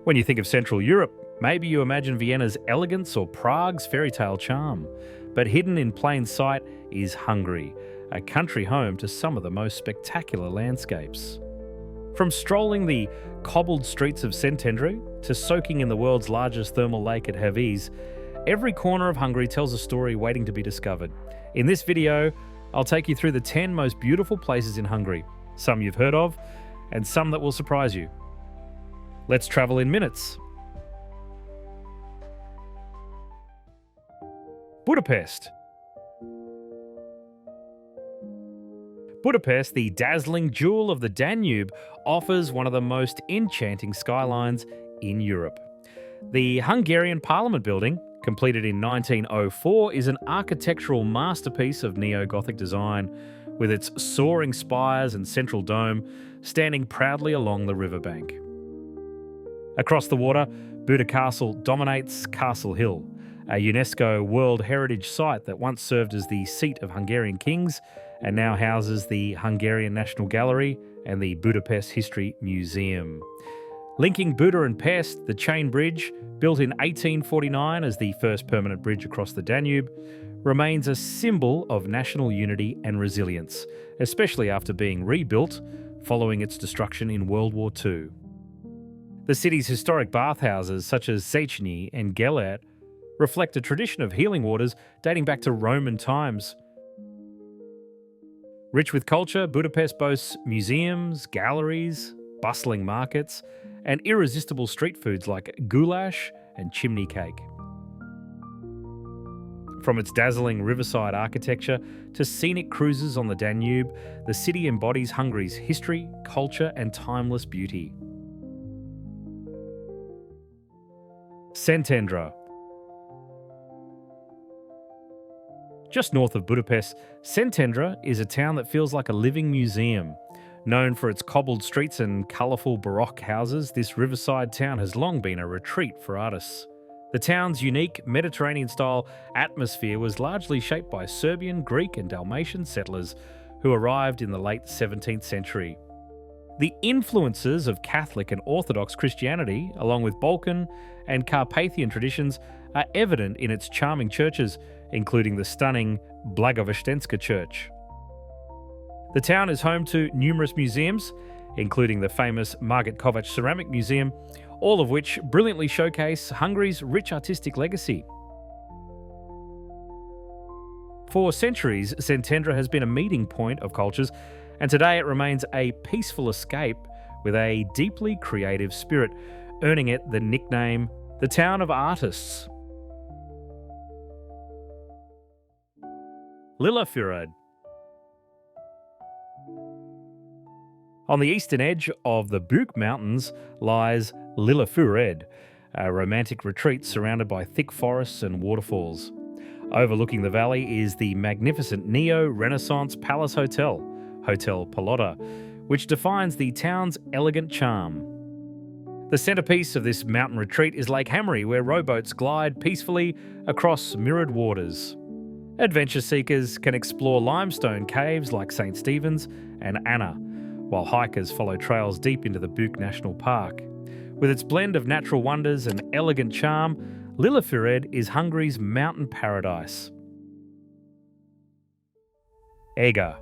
When you think of Central Europe, maybe you imagine Vienna's elegance or Prague's fairy tale charm. But hidden in plain sight is Hungary, a country home to some of the most spectacular landscapes. From strolling the cobbled streets of Szentendre to soaking in the world's largest thermal lake at Hévíz, every corner of Hungary tells a story waiting to be discovered. In this video, I'll take you through the 10 most beautiful places in Hungary, some you've heard of, and some that will surprise you. Let's travel in minutes. Budapest. Budapest, the dazzling jewel of the Danube, offers one of the most enchanting skylines in Europe. The Hungarian Parliament building, completed in 1904, is an architectural masterpiece of neo-Gothic design, with its soaring spires and central dome standing proudly along the riverbank. Across the water, Buda Castle dominates Castle Hill, a UNESCO World Heritage Site that once served as the seat of Hungarian kings and now houses the Hungarian National Gallery and the Budapest History Museum. Linking Buda and Pest, the chain bridge, built in 1849 as the first permanent bridge across the Danube, remains a symbol of national unity and resilience, especially after being rebuilt following its destruction in World War II. The city's historic bathhouses, such as Szentendre and Győr, reflect a tradition of healing waters dating back to Roman times. Rich with culture, Budapest boasts museums, galleries, bustling markets, and irresistible street foods like goulash and chimney cake. From its dazzling riverside architecture to scenic cruises on the Danube, the city embodies Hungary's history, culture, and timeless beauty. Szentendre. Just north of Budapest, Szentendre is a town that feels like a living museum. Known for its cobbled streets and colourful baroque houses, this riverside town has long been a retreat for artists. The town's unique Mediterranean-style atmosphere was largely shaped by Serbian, Greek and Dalmatian settlers who arrived in the late 17th century. The influences of Catholic and Orthodox Christianity, along with Balkan and Carpathian traditions, are evident in its charming churches, including the stunning Blagovestenska Church. The town is home to numerous museums, including the famous Margit Kovács Ceramic Museum, all of which brilliantly showcase Hungary's rich artistic legacy. For centuries, Szentendre has been a meeting point of cultures, and today it remains a peaceful escape with a deeply creative spirit, earning it the nickname the Town of Artists. Lillafüred. On the eastern edge of the Bükk Mountains lies Lillafüred, a romantic retreat surrounded by thick forests and waterfalls. Overlooking the valley is the magnificent neo-Renaissance Palace Hotel, Hotel Palota, which defines the town's elegant charm. The centerpiece of this mountain retreat is Lake Hammary, where rowboats glide peacefully across mirrored waters. Adventure seekers can explore limestone caves like St. Stephen's and Anna, while hikers follow trails deep into the Bükk National Park. With its blend of natural wonders and elegant charm, Lillafüred is Hungary's mountain paradise. Eger.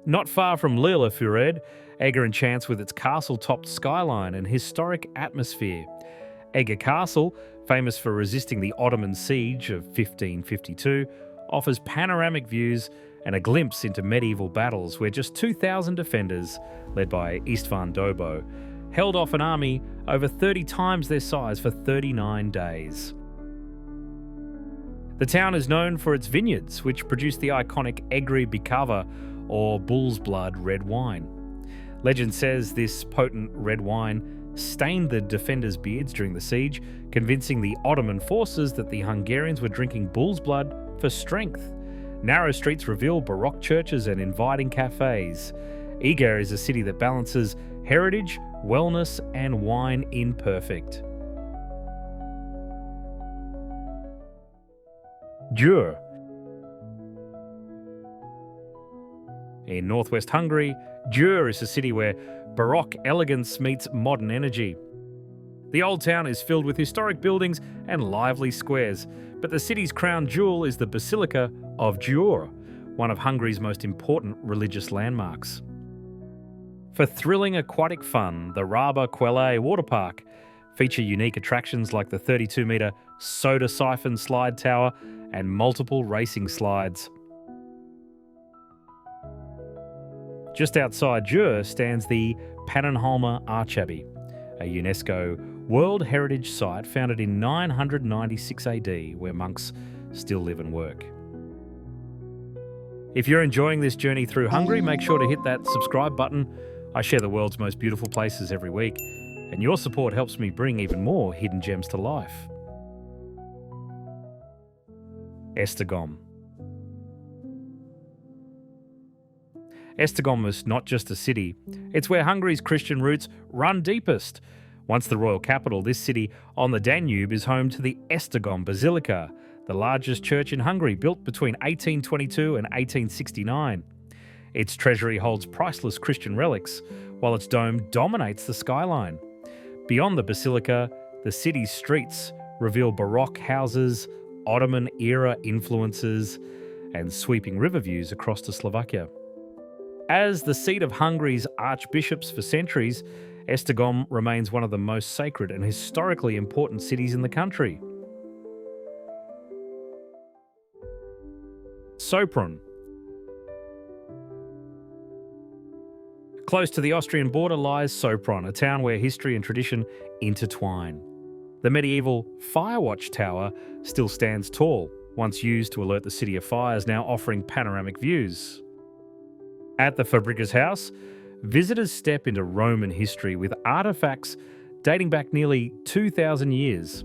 Not far from Lillafüred, Eger enchants with its castle-topped skyline and historic atmosphere. Eger Castle, famous for resisting the Ottoman siege of 1552, offers panoramic views and a glimpse into medieval battles where just 2,000 defenders, led by István Dobó, held off an army over 30 times their size for 39 days. The town is known for its vineyards, which produce the iconic Egri Bikava, or bull's blood red wine. Legend says this potent red wine stained the defenders' beards during the siege, convincing the Ottoman forces that the Hungarians were drinking bull's blood for strength. Narrow streets reveal baroque churches and inviting cafes. Eger is a city that balances heritage, wellness, and wine in perfect. Győr. In northwest Hungary, Győr is a city where baroque elegance meets modern energy. The old town is filled with historic buildings and lively squares, but the city's crown jewel is the Basilica of Győr, one of Hungary's most important religious landmarks. For thrilling aquatic fun, the Raba Quelle water park feature unique attractions like the 32-metre soda siphon slide tower and multiple racing slides. Just outside Győr stands the Pannonhalma Archabbey, a UNESCO World Heritage Site founded in 996 AD, where monks still live and work. If you're enjoying this journey through Hungary, make sure to hit that subscribe button. I share the world's most beautiful places every week, and your support helps me bring even more hidden gems to life. Esztergom. Esztergom is not just a city, it's where Hungary's Christian roots run deepest. Once the royal capital, this city on the Danube is home to the Esztergom Basilica, the largest church in Hungary, built between 1822 and 1869. Its treasury holds priceless Christian relics, while its dome dominates the skyline. Beyond the basilica, the city's streets reveal baroque houses, Ottoman-era influences, and sweeping river views across to Slovakia. As the seat of Hungary's archbishops for centuries, Esztergom remains one of the most sacred and historically important cities in the country. Sopron. Close to the Austrian border lies Sopron, a town where history and tradition intertwine. The medieval Firewatch Tower still stands tall, once used to alert the city of fires, now offering panoramic views. At the Fabrika's house, visitors step into Roman history with artefacts dating back nearly 2,000 years.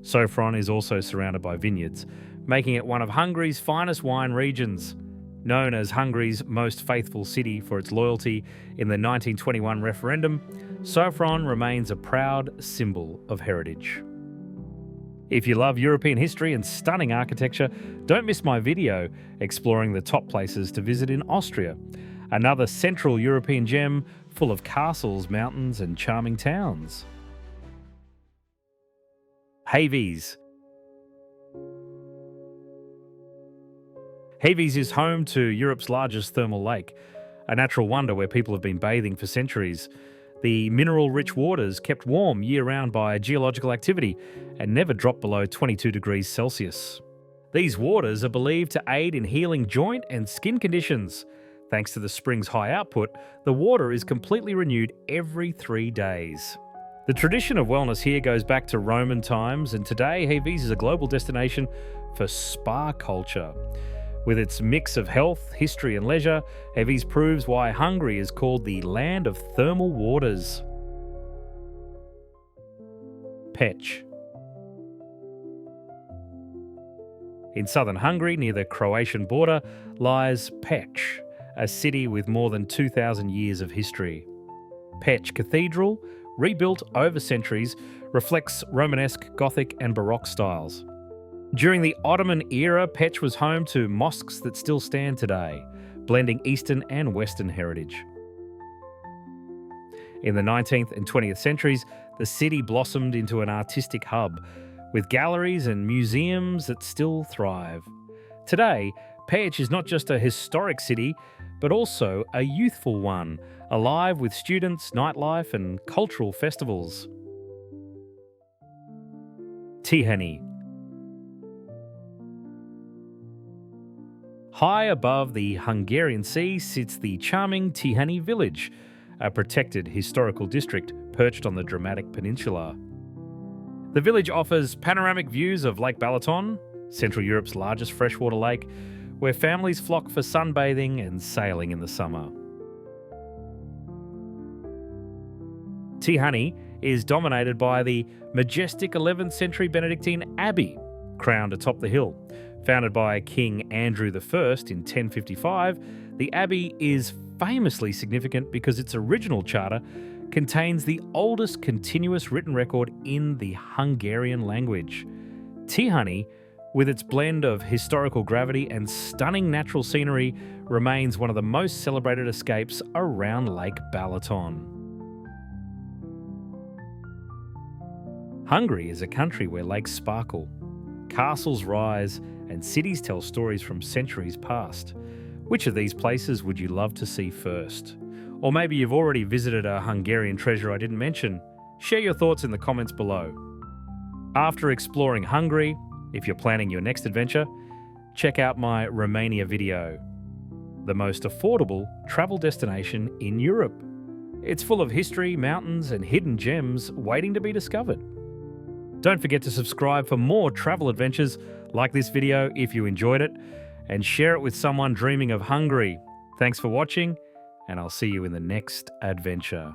Sopron is also surrounded by vineyards, making it one of Hungary's finest wine regions. Known as Hungary's most faithful city for its loyalty in the 1921 referendum, Sopron remains a proud symbol of heritage. If you love European history and stunning architecture, don't miss my video exploring the top places to visit in Austria, another Central European gem full of castles, mountains, and charming towns. Hévíz. Hévíz is home to Europe's largest thermal lake, a natural wonder where people have been bathing for centuries. The mineral-rich waters kept warm year-round by geological activity and never drop below 22 degrees Celsius. These waters are believed to aid in healing joint and skin conditions. Thanks to the spring's high output, the water is completely renewed every 3 days. The tradition of wellness here goes back to Roman times, and today Hévíz is a global destination for spa culture. With its mix of health, history and leisure, Hévíz proves why Hungary is called the land of thermal waters. Pécs. In southern Hungary, near the Croatian border, lies Pécs, a city with more than 2,000 years of history. Pécs Cathedral, rebuilt over centuries, reflects Romanesque, Gothic and Baroque styles. During the Ottoman era, Pécs was home to mosques that still stand today, blending Eastern and Western heritage. In the 19th and 20th centuries, the city blossomed into an artistic hub, with galleries and museums that still thrive. Today, Pécs is not just a historic city, but also a youthful one, alive with students, nightlife and cultural festivals. Tihany. High above the Hungarian Sea sits the charming Tihany village, a protected historical district perched on the dramatic peninsula. The village offers panoramic views of Lake Balaton, Central Europe's largest freshwater lake, where families flock for sunbathing and sailing in the summer. Tihany is dominated by the majestic 11th century Benedictine Abbey, crowned atop the hill. Founded by King Andrew I in 1055, the abbey is famously significant because its original charter contains the oldest continuous written record in the Hungarian language. Tihany with its blend of historical gravity and stunning natural scenery, remains one of the most celebrated escapes around Lake Balaton. Hungary is a country where lakes sparkle, castles rise, and cities tell stories from centuries past. Which of these places would you love to see first? Or maybe you've already visited a Hungarian treasure I didn't mention. Share your thoughts in the comments below. After exploring Hungary, if you're planning your next adventure, check out my Romania video, the most affordable travel destination in Europe. It's full of history, mountains, and hidden gems waiting to be discovered. Don't forget to subscribe for more travel adventures like this video if you enjoyed it, and share it with someone dreaming of Hungary. Thanks for watching, and I'll see you in the next adventure.